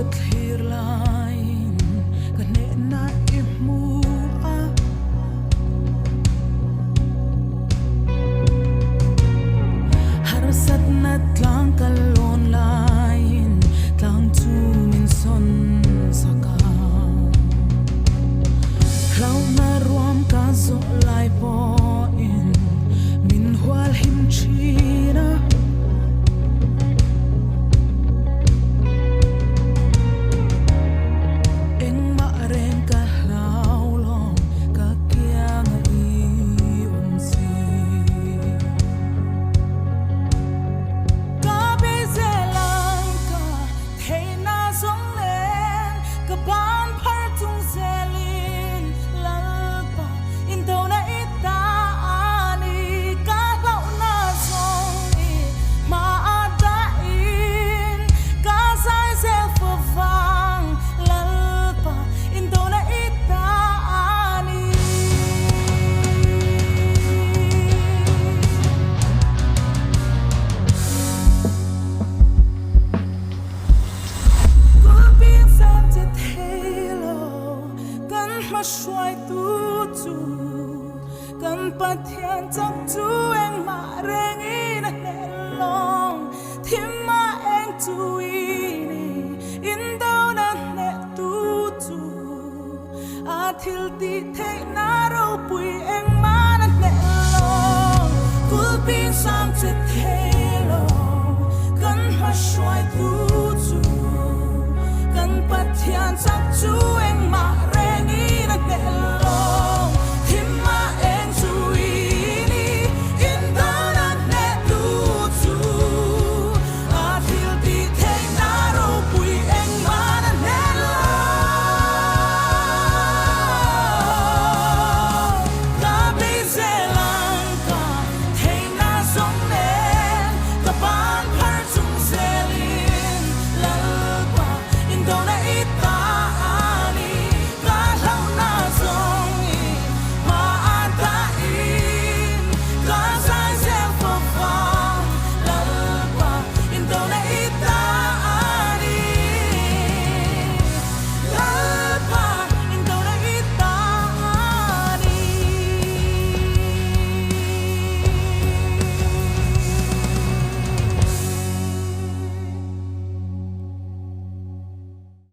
clear line kane na imu harusat na tlang kalon line tlang tu min son saka lau na ruam ka zo lai po in min hwal him china xoay tu tu cần bắt thiên chấp tu anh mà rèn in anh lòng thêm mà anh tu ini in đâu nè nè tu tu à thiêu ti thế na đâu bụi anh mà nè lòng cứ bin sam chết thế